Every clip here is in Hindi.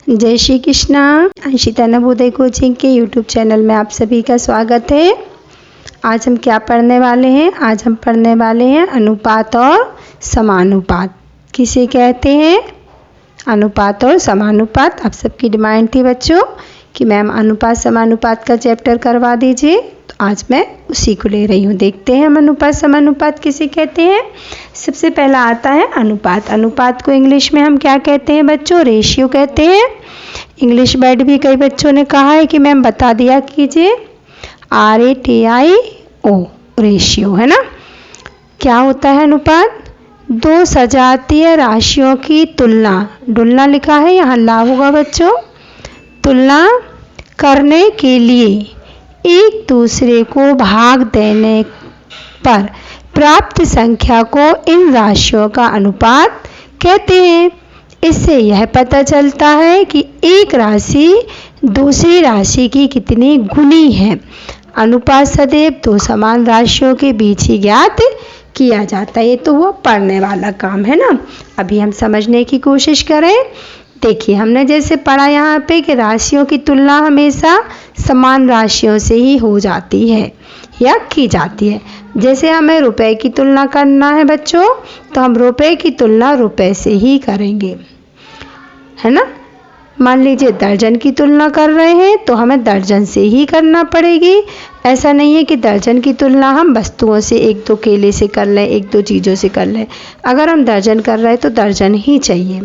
जय श्री कृष्णा। अंशिता नवोदय कोचिंग के यूट्यूब चैनल में आप सभी का स्वागत है। आज हम क्या पढ़ने वाले हैं? आज हम पढ़ने वाले हैं अनुपात और समानुपात। किसे कहते हैं? अनुपात और समानुपात। आप सबकी डिमांड थी बच्चों कि मैम अनुपात समानुपात का चैप्टर करवा दीजिए, तो आज मैं उसी को ले रही हूँ। देखते हैं हम अनुपात समानुपात किसे कहते हैं। सबसे पहला आता है अनुपात। अनुपात को इंग्लिश में हम क्या कहते हैं बच्चों? रेशियो कहते हैं। इंग्लिश वर्ड भी कई बच्चों ने कहा है कि मैम बता दिया कीजिए। RATIO, रेशियो, है ना। क्या होता है अनुपात? दो सजातीय राशियों की तुलना, डुलना लिखा है यहाँ ला होगा बच्चों, तुलना करने के लिए एक दूसरे को भाग देने पर प्राप्त संख्या को इन राशियों का अनुपात कहते हैं। इससे यह पता चलता है कि एक राशि दूसरी राशि की कितनी गुनी है। अनुपात सदैव दो समान राशियों के बीच ही ज्ञात किया जाता है। ये तो वो पढ़ने वाला काम है ना। अभी हम समझने की कोशिश करें। देखिए, हमने जैसे पढ़ा यहाँ पे कि राशियों की तुलना हमेशा समान राशियों से ही हो जाती है या की जाती है। जैसे हमें रुपए की तुलना करना है बच्चों, तो हम रुपए की तुलना रुपए से ही करेंगे, है ना। मान लीजिए दर्जन की तुलना कर रहे हैं तो हमें दर्जन से ही करना पड़ेगी। ऐसा नहीं है कि दर्जन की तुलना हम वस्तुओं से, एक दो केले से कर लें, एक दो चीज़ों से कर लें। अगर हम दर्जन कर रहे हैं तो दर्जन ही चाहिए।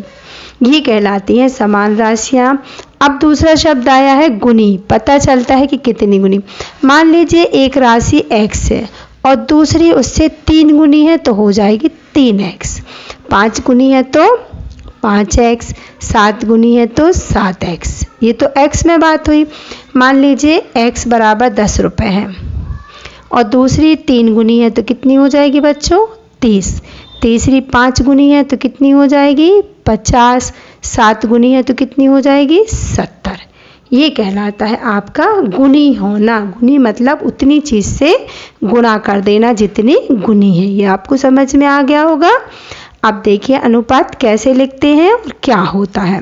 ये कहलाती हैं समान राशियाँ। अब दूसरा शब्द आया है गुनी। पता चलता है कि कितनी गुनी। मान लीजिए एक राशि x है और दूसरी उससे 3 गुनी है तो हो जाएगी 3x। 5 गुनी है तो 5x, 7 गुनी है तो 7x। ये तो x में बात हुई। मान लीजिए x बराबर 10 रुपये है और दूसरी 3 गुनी है तो कितनी हो जाएगी बच्चों? 30। तीसरी 5 गुनी है तो कितनी हो जाएगी? 50। 7 गुनी है तो कितनी हो जाएगी? 70। ये कहलाता है आपका गुनी होना। गुनी मतलब उतनी चीज़ से गुणा कर देना जितनी गुनी है। ये आपको समझ में आ गया होगा। अब देखिए अनुपात कैसे लिखते हैं और क्या होता है।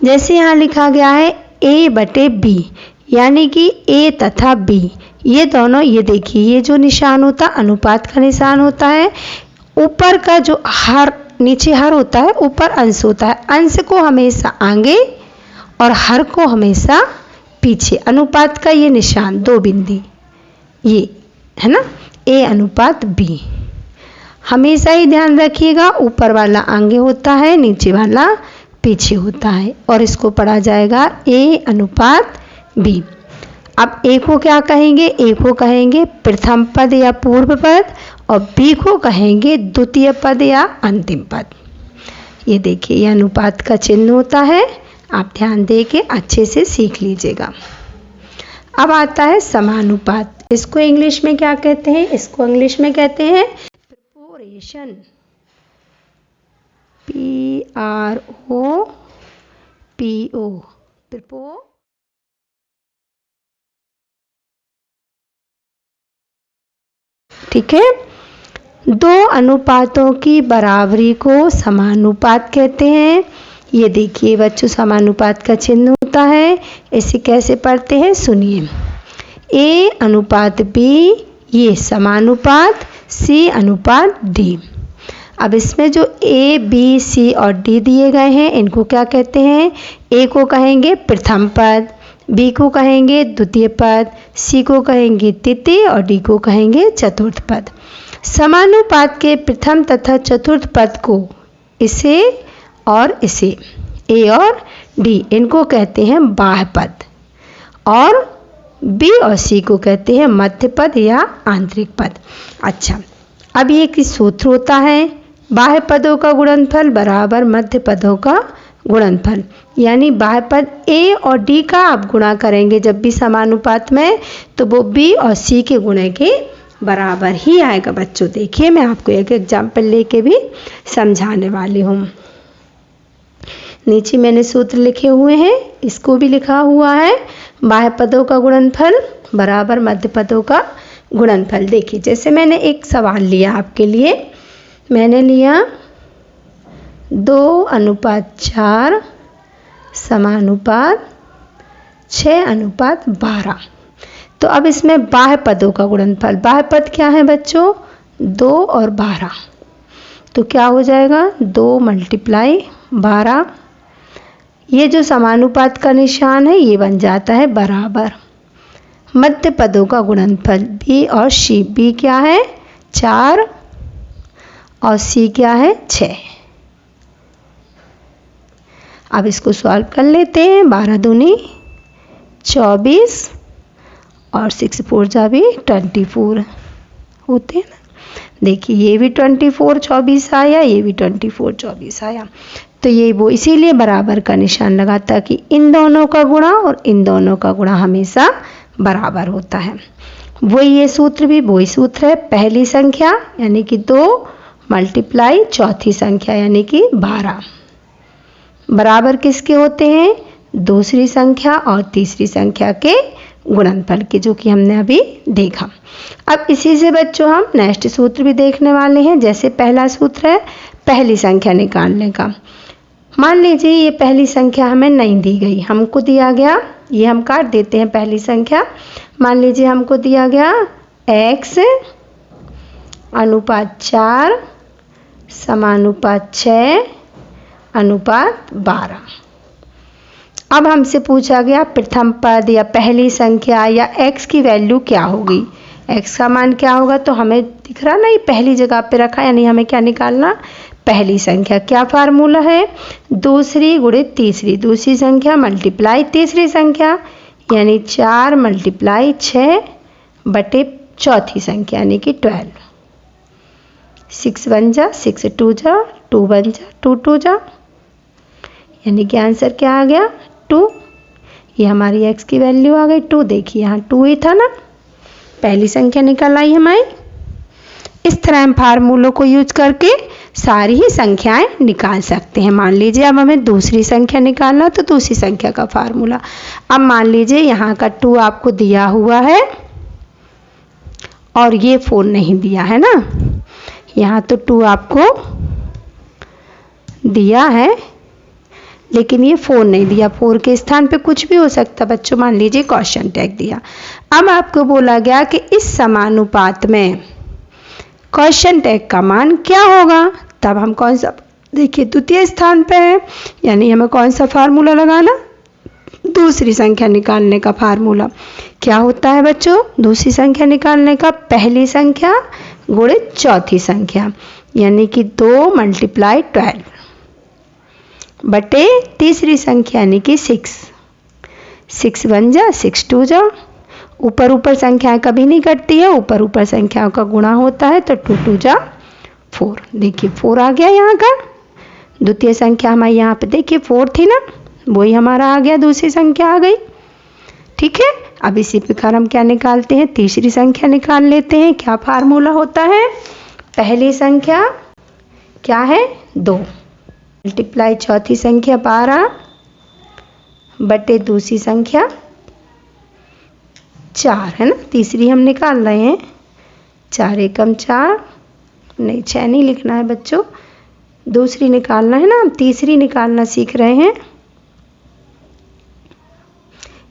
जैसे यहाँ लिखा गया है A/B, यानी कि A तथा B ये दोनों, ये देखिए ये जो निशान होता है अनुपात का निशान होता है। ऊपर का जो हर, नीचे हर होता है, ऊपर अंश होता है। अंश को हमेशा आगे और हर को हमेशा पीछे। अनुपात का ये निशान, दो बिंदी, ये है ना, A अनुपात B। हमेशा ही ध्यान रखिएगा, ऊपर वाला आगे होता है, नीचे वाला पीछे होता है। और इसको पढ़ा जाएगा A अनुपात B। अब A को क्या कहेंगे? A को कहेंगे प्रथम पद या पूर्व पद और B को कहेंगे द्वितीय पद या अंतिम पद। ये देखिए ये अनुपात का चिन्ह होता है। आप ध्यान दे के अच्छे से सीख लीजिएगा। अब आता है समानुपात। इसको इंग्लिश में क्या कहते हैं? इसको इंग्लिश में कहते हैं प्रोपोर्शन। PROPO। ठीक है। दो अनुपातों की बराबरी को समानुपात कहते हैं। ये देखिए बच्चों समानुपात का चिन्ह होता है। इसे कैसे पढ़ते हैं सुनिए। A अनुपात B, ये समानुपात C अनुपात D। अब इसमें जो A, B, C और D दिए गए हैं इनको क्या कहते हैं? A को कहेंगे प्रथम पद, B को कहेंगे द्वितीय पद, C को कहेंगे तृतीय और D को कहेंगे चतुर्थ पद। समानुपात के प्रथम तथा चतुर्थ पद को इसे और इसे, A और D, इनको कहते हैं बाह्य पद और B और C को कहते हैं मध्य पद या आंतरिक पद। अच्छा, अब ये किस सूत्र होता है? बाह्य पदों का गुणनफल बराबर मध्य पदों का गुणनफल। यानी बाह्य पद A और D का आप गुणा करेंगे जब भी समानुपात में, तो वो B और C के गुणे के बराबर ही आएगा बच्चों। देखिए मैं आपको एक एग्जाम्पल लेके भी समझाने वाली हूँ। नीचे मैंने सूत्र लिखे हुए हैं, इसको भी लिखा हुआ है। बाह्य पदों का गुणनफल बराबर मध्य पदों का गुणनफल। देखिए जैसे मैंने एक सवाल लिया आपके लिए, मैंने लिया 2:4 समानुपात 6:12। तो अब इसमें बाह्य पदों का गुणनफल, बाह्य पद क्या है बच्चों? 2 और 12। तो क्या हो जाएगा? 2 × 12। ये जो समानुपात का निशान है ये बन जाता है बराबर। मध्य पदों का गुणनफल बी और सी। बी क्या है? 4 और सी क्या है? 6। अब इसको सॉल्व कर लेते हैं। 12 दूनी 24 और 6 4 जा भी 24 होते हैं ना। देखिए ये भी 24 24 आया, ये भी 24 24 आया। तो ये वो इसीलिए बराबर का निशान लगा ताकि इन दोनों का गुणा और इन दोनों का गुणा हमेशा बराबर होता है। वही ये सूत्र भी वही सूत्र है। पहली संख्या यानी कि 2 × चौथी संख्या यानी कि 12 बराबर किसके होते हैं? दूसरी संख्या और तीसरी संख्या के गुणनफल के, जो कि हमने अभी देखा। अब इसी से बच्चों हम नेक्स्ट सूत्र भी देखने वाले हैं। जैसे पहला सूत्र है पहली संख्या निकालने का। मान लीजिए ये पहली संख्या हमें नहीं दी गई, हमको दिया गया, ये हम काट देते हैं पहली संख्या। मान लीजिए हमको दिया गया x अनुपात 4 समानुपात 6 अनुपात 12। अब हमसे पूछा गया प्रथम पद या पहली संख्या या x की वैल्यू क्या होगी, x का मान क्या होगा। तो हमें दिख रहा ना ये पहली जगह पे रखा, यानी हमें क्या निकालना? पहली संख्या। क्या फार्मूला है? दूसरी गुणित तीसरी, दूसरी संख्या मल्टीप्लाई तीसरी संख्या यानी 4 × 6 बटे चौथी संख्या यानी कि 12। 6 1 जा 6 2 जा 2 1 जा 2 2 जा, यानी कि आंसर क्या आ गया? 2। ये हमारी x की वैल्यू आ गई 2। देखिए यहाँ 2 ही था ना, पहली संख्या निकल आई हमारी। इस तरह हम फार्मूलों को यूज करके सारी ही संख्याएं निकाल सकते हैं। मान लीजिए अब हमें दूसरी संख्या निकालना, तो दूसरी संख्या का फार्मूला। अब मान लीजिए यहाँ का 2 आपको दिया हुआ है और ये 4 नहीं दिया है ना। यहाँ तो 2 आपको दिया है लेकिन ये 4 नहीं दिया। 4 के स्थान पे कुछ भी हो सकता बच्चों, मान लीजिए क्वेश्चन टैग दिया। अब आपको बोला गया कि इस समानुपात में क्वेश्चन टैग का मान क्या होगा। तब हम कौन सा, देखिए द्वितीय स्थान पे है यानी हमें कौन सा फार्मूला लगाना? दूसरी संख्या निकालने का फार्मूला। क्या होता है बच्चों? दूसरी संख्या निकालने का पहली संख्या गुणित चौथी संख्या यानी कि 2 × 12 बटे तीसरी संख्या यानी कि 6। 6 1 जा 6 2 जा। ऊपर ऊपर संख्याएं कभी नहीं कटती है, ऊपर ऊपर संख्याओं का गुणा होता है, तो 2 2 जा 4। देखिए 4 आ गया यहाँ का। द्वितीय संख्या हमारी यहाँ पे देखिए 4 थी ना, वही हमारा आ गया, दूसरी संख्या आ गई। ठीक है, अब इसी प्रकार हम क्या निकालते हैं? तीसरी संख्या निकाल लेते हैं। क्या फार्मूला होता है? पहली संख्या क्या है? 2 × चौथी संख्या 12 बटे दूसरी संख्या 4 है ना। तीसरी हम निकाल रहे हैं। 4 एकम 4, नहीं 6 नहीं लिखना है बच्चों, दूसरी निकालना है ना, हम तीसरी निकालना सीख रहे हैं।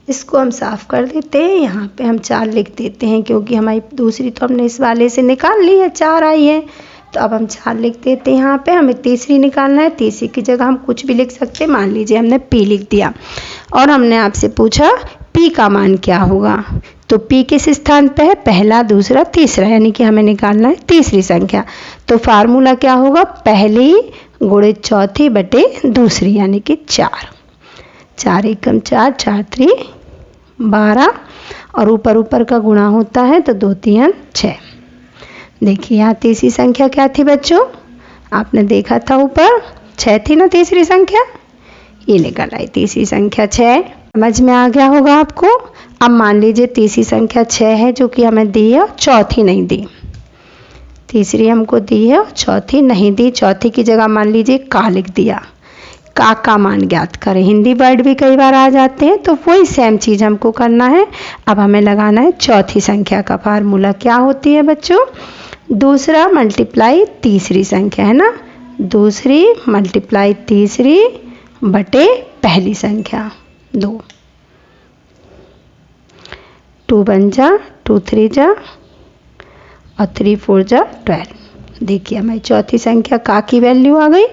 इसको हम साफ कर देते हैं, यहाँ पे हम 4 लिख देते हैं क्योंकि हमारी दूसरी तो हमने इस वाले से निकाल ली है, 4 आई है, तो अब हम 4 लिख देते हैं। यहाँ पे हमें तीसरी निकालना है। तीसरी की जगह हम कुछ भी लिख सकते हैं। मान लीजिए हमने p लिख दिया और हमने आपसे पूछा p का मान क्या होगा, तो p किस स्थान पे है? पहला दूसरा तीसरा, यानी कि हमें निकालना है तीसरी संख्या। तो फार्मूला क्या होगा? पहली गुणित चौथी बटे दूसरी यानी कि 4। 4 एकम 4, 4 3 12 और ऊपर ऊपर का गुणा होता है तो 2 3 6। देखिए यहाँ तीसरी संख्या क्या थी बच्चों? आपने देखा था ऊपर 6 थी ना तीसरी संख्या, ये निकल आई तीसरी संख्या 6। समझ में आ गया होगा आपको। अब मान लीजिए तीसरी संख्या 6 है जो कि हमें दी है, चौथी नहीं दी। तीसरी हमको दी है और चौथी नहीं दी। चौथी की जगह मान लीजिए का लिख दिया। का मान ज्ञात करें। हिंदी वर्ड भी कई बार आ जाते हैं, तो वही सेम चीज़ हमको करना है। अब हमें लगाना है चौथी संख्या का फार्मूला। क्या होती है बच्चों? दूसरा मल्टीप्लाई तीसरी संख्या है ना, दूसरी मल्टीप्लाई तीसरी बटे पहली संख्या 2। 2 1 जा 2 3 जा और 3 4 जा 12। देखिए हमारी चौथी संख्या का की वैल्यू आ गई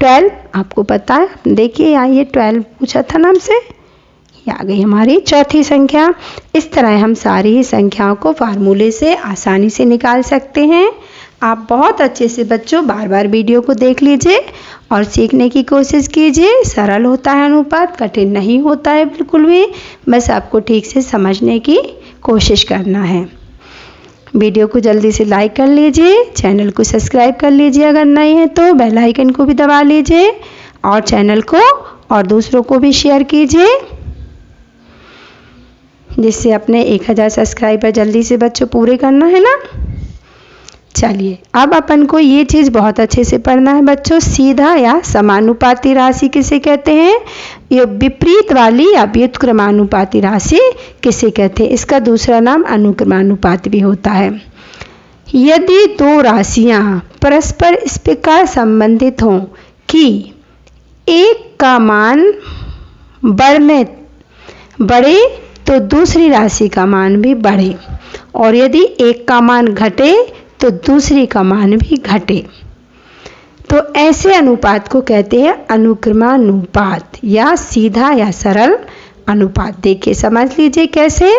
12। आपको पता है, देखिए यहाँ ये 12 पूछा था ना हमसे, ये आ गई हमारी चौथी संख्या। इस तरह हम सारी ही संख्याओं को फार्मूले से आसानी से निकाल सकते हैं। आप बहुत अच्छे से बच्चों बार बार वीडियो को देख लीजिए और सीखने की कोशिश कीजिए। सरल होता है अनुपात, कठिन नहीं होता है बिल्कुल भी, बस आपको ठीक से समझने की कोशिश करना है। वीडियो को जल्दी से लाइक कर लीजिए, चैनल को सब्सक्राइब कर लीजिए अगर नहीं है तो, बेल आइकन को भी दबा लीजिए और चैनल को और दूसरों को भी शेयर कीजिए, जिससे अपने 1000 सब्सक्राइबर जल्दी से बच्चों पूरे करना है ना। चलिए अब अपन को ये चीज़ बहुत अच्छे से पढ़ना है बच्चों, सीधा या समानुपाती राशि किसे कहते हैं, ये विपरीत वाली या व्युत्क्रमानुपाती राशि किसे कहते हैं। इसका दूसरा नाम अनुक्रमानुपात भी होता है। यदि दो राशियां परस्पर इस प्रकार संबंधित हों कि एक का मान बढ़े तो दूसरी राशि का मान भी बढ़े, और यदि एक का मान घटे तो दूसरी का मान भी घटे, तो ऐसे अनुपात को कहते हैं अनुक्रमानुपात या सीधा या सरल अनुपात। देखिए समझ लीजिए कैसे।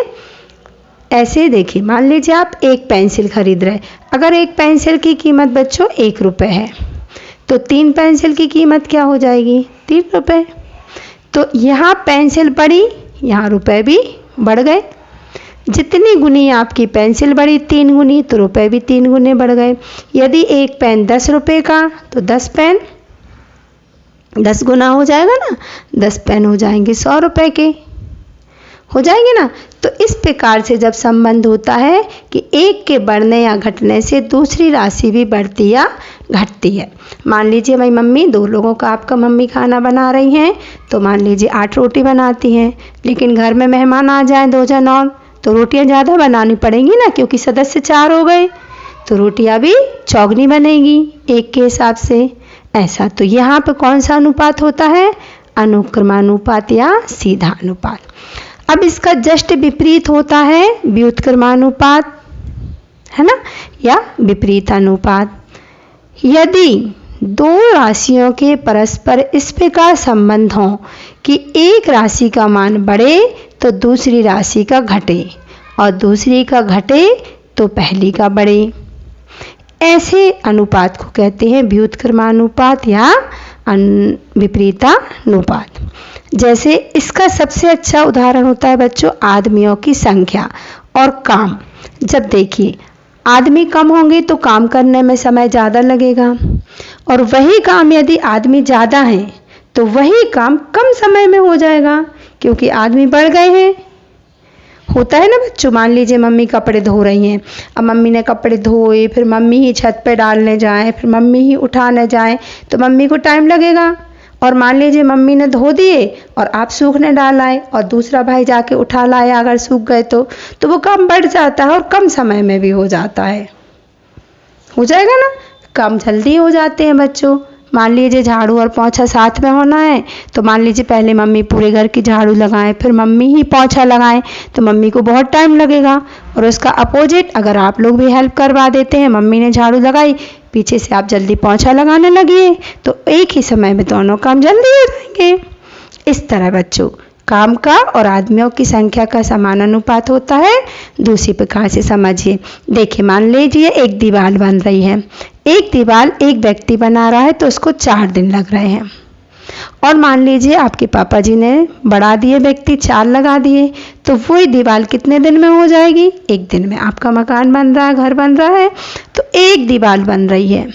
ऐसे देखिए, मान लीजिए आप एक पेंसिल खरीद रहे, अगर एक पेंसिल की कीमत बच्चों 1 रुपये है तो 3 पेंसिल की कीमत क्या हो जाएगी, 3 रुपये। तो यहाँ पेंसिल बढ़ी, यहाँ रुपए भी बढ़ गए। जितनी गुनी आपकी पेंसिल बढ़ी 3 गुनी, तो रुपए भी 3 गुने बढ़ गए। यदि एक पेन 10 रुपये का तो 10 पेन 10 गुना हो जाएगा ना, 10 पेन हो जाएंगे 100 रुपये के, हो जाएंगे ना। तो इस प्रकार से जब संबंध होता है कि एक के बढ़ने या घटने से दूसरी राशि भी बढ़ती या घटती है। मान लीजिए भाई मम्मी 2 लोगों का आपका मम्मी खाना बना रही हैं, तो मान लीजिए 8 रोटी बनाती हैं, लेकिन घर में मेहमान आ जाए 2 जन और, तो रोटियां ज़्यादा बनानी पड़ेंगी ना, क्योंकि सदस्य 4 हो गए, तो रोटियां भी चौगनी बनेगी एक के हिसाब से। ऐसा तो यहाँ पे कौन सा अनुपात होता है, अनुक्रमानुपात या सीधा अनुपात। अब इसका जस्ट विपरीत होता है व्युत्क्रमानुपात, है ना, या विपरीत अनुपात। यदि दो राशियों के परस्पर इस प्रकार संबंध हों कि एक राशि का मान बढ़े तो दूसरी राशि का घटे और दूसरी का घटे तो पहली का बढ़े, ऐसे अनुपात को कहते हैं व्युत्क्रमानुपात या विपरीतानुपात। जैसे इसका सबसे अच्छा उदाहरण होता है बच्चों आदमियों की संख्या और काम। जब देखिए आदमी कम होंगे तो काम करने में समय ज़्यादा लगेगा, और वही काम यदि आदमी ज़्यादा हैं तो वही काम कम समय में हो जाएगा, क्योंकि आदमी बढ़ गए हैं। होता है ना बच्चों, मान लीजिए मम्मी कपड़े धो रही हैं, अब मम्मी ने कपड़े धोए, फिर मम्मी ही छत पे डालने जाएं, फिर मम्मी ही उठाने जाएं, तो मम्मी को टाइम लगेगा। और मान लीजिए मम्मी ने धो दिए और आप सूखने डालाए और दूसरा भाई जाके उठा लाया, अगर सूख गए तो वो काम बढ़ जाता है और कम समय में भी हो जाता है, हो जाएगा ना, काम जल्दी हो जाते हैं बच्चों। मान लीजिए झाड़ू और पोंछा साथ में होना है, तो मान लीजिए पहले मम्मी पूरे घर की झाड़ू लगाएं, फिर मम्मी ही पोंछा लगाएं, तो मम्मी को बहुत टाइम लगेगा। और उसका अपोजिट अगर आप लोग भी हेल्प करवा देते हैं, मम्मी ने झाड़ू लगाई, पीछे से आप जल्दी पोंछा लगाने लगिए, तो एक ही समय में दोनों काम जल्दी हो जाएंगे। इस तरह बच्चों काम का और आदमियों की संख्या का समान अनुपात होता है। दूसरी प्रकार से समझिए, देखिए मान लीजिए एक दीवार बन रही है, एक दीवार एक व्यक्ति बना रहा है तो उसको 4 दिन लग रहे हैं, और मान लीजिए आपके पापा जी ने बढ़ा दिए, व्यक्ति 4 लगा दिए, तो वही दीवार कितने दिन में हो जाएगी, 1 दिन में। आपका मकान बन रहा है, घर बन रहा है, तो एक दीवार बन रही है,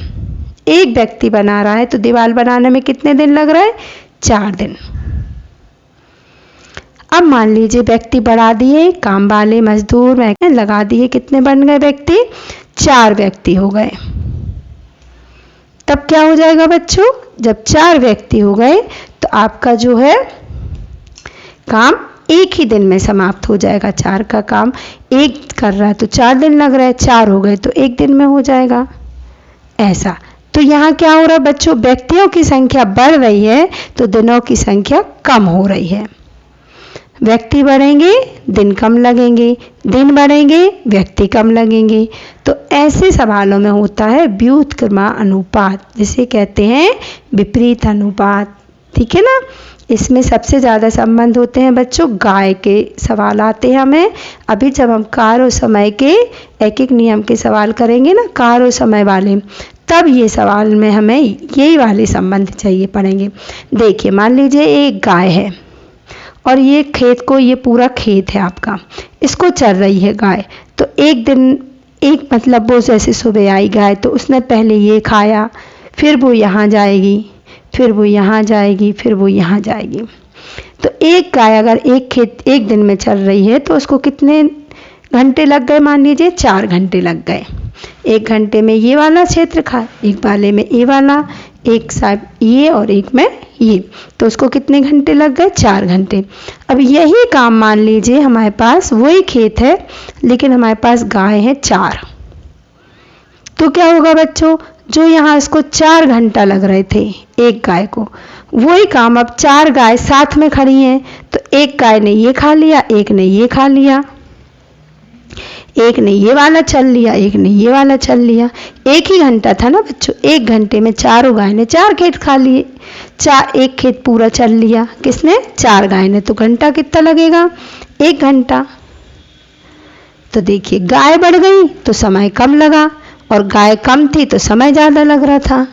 एक व्यक्ति बना रहा है, तो दीवार बनाने में कितने दिन लग रहा है, 4 दिन। अब मान लीजिए व्यक्ति बढ़ा दिए, काम वाले मजदूर लगा दिए, कितने बन गए व्यक्ति, 4 व्यक्ति हो गए। तब क्या हो जाएगा बच्चों, जब 4 व्यक्ति हो गए तो आपका जो है काम एक ही दिन में समाप्त हो जाएगा। 4 का काम एक कर रहा है तो 4 दिन लग रहा है, 4 हो गए तो 1 दिन में हो जाएगा। ऐसा तो यहाँ क्या हो रहा है बच्चों, व्यक्तियों की संख्या बढ़ रही है तो दिनों की संख्या कम हो रही है। व्यक्ति बढ़ेंगे दिन कम लगेंगे, दिन बढ़ेंगे व्यक्ति कम लगेंगे। तो ऐसे सवालों में होता है व्युत्क्रमानुपात, जिसे कहते हैं विपरीत अनुपात। ठीक है ना। इसमें सबसे ज़्यादा संबंध होते हैं बच्चों गाय के सवाल आते हैं हमें। अभी जब हम काल और समय के एक एक नियम के सवाल करेंगे ना, काल और समय वाले, तब ये सवाल में हमें यही वाले संबंध चाहिए पड़ेंगे। देखिए मान लीजिए एक गाय है और ये खेत को, ये पूरा खेत है आपका, इसको चर रही है गाय। तो एक दिन एक मतलब वो जैसे सुबह आई गाय तो उसने पहले ये खाया, फिर वो यहाँ जाएगी, फिर वो यहाँ जाएगी, फिर वो यहाँ जाएगी। तो एक गाय अगर एक खेत एक दिन में चल रही है तो उसको कितने घंटे लग गए, मान लीजिए 4 घंटे लग गए। एक घंटे में ये वाला क्षेत्र खा, एक वाले में ये वाला, एक साइड ये और एक में ये, तो उसको कितने घंटे लग गए, 4 घंटे। अब यही काम मान लीजिए हमारे पास वही खेत है लेकिन हमारे पास गाय है 4, तो क्या होगा बच्चों, जो यहाँ इसको 4 घंटा लग रहे थे एक गाय को, वही काम अब 4 गाय साथ में खड़ी हैं, तो एक गाय ने ये खा लिया, एक ने ये खा लिया, एक ने ये वाला चल लिया, एक ने ये वाला चल लिया। एक ही घंटा था ना बच्चों, एक घंटे में चारों गाय ने 4 खेत खा लिए, एक खेत पूरा चल लिया किसने, 4 गाय ने। तो घंटा कितना लगेगा, 1 घंटा। तो देखिए गाय बढ़ गई तो समय कम लगा और गाय कम थी तो समय ज़्यादा लग रहा था।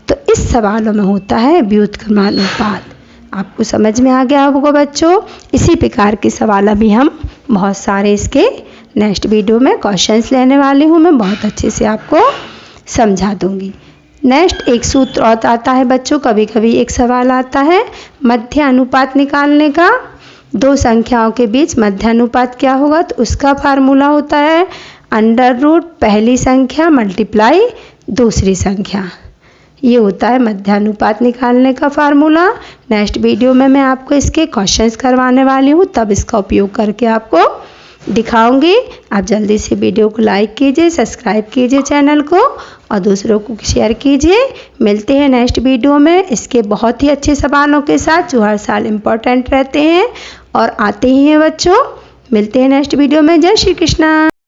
तो इस सवालों में होता है व्युत्क्रमानुपात। आपको समझ में आ गया होगा बच्चों। इसी प्रकार के सवाल अभी हम बहुत सारे इसके नेक्स्ट वीडियो में क्वेश्चंस लेने वाली हूँ, मैं बहुत अच्छे से आपको समझा दूंगी। नेक्स्ट एक सूत्र और आता है बच्चों, कभी कभी एक सवाल आता है मध्य अनुपात निकालने का। 2 संख्याओं के बीच मध्य अनुपात क्या होगा, तो उसका फार्मूला होता है √ पहली संख्या मल्टीप्लाई दूसरी संख्या। ये होता है मध्यानुपात निकालने का फार्मूला। नेक्स्ट वीडियो में मैं आपको इसके क्वेश्चंस करवाने वाली हूँ, तब इसका उपयोग करके आपको दिखाऊंगी। आप जल्दी से वीडियो को लाइक कीजिए, सब्सक्राइब कीजिए चैनल को और दूसरों को शेयर कीजिए। मिलते हैं नेक्स्ट वीडियो में इसके बहुत ही अच्छे सवालों के साथ जो हर साल इम्पोर्टेंट रहते हैं और आते ही हैं बच्चों। मिलते हैं नेक्स्ट वीडियो में। जय श्री कृष्णा।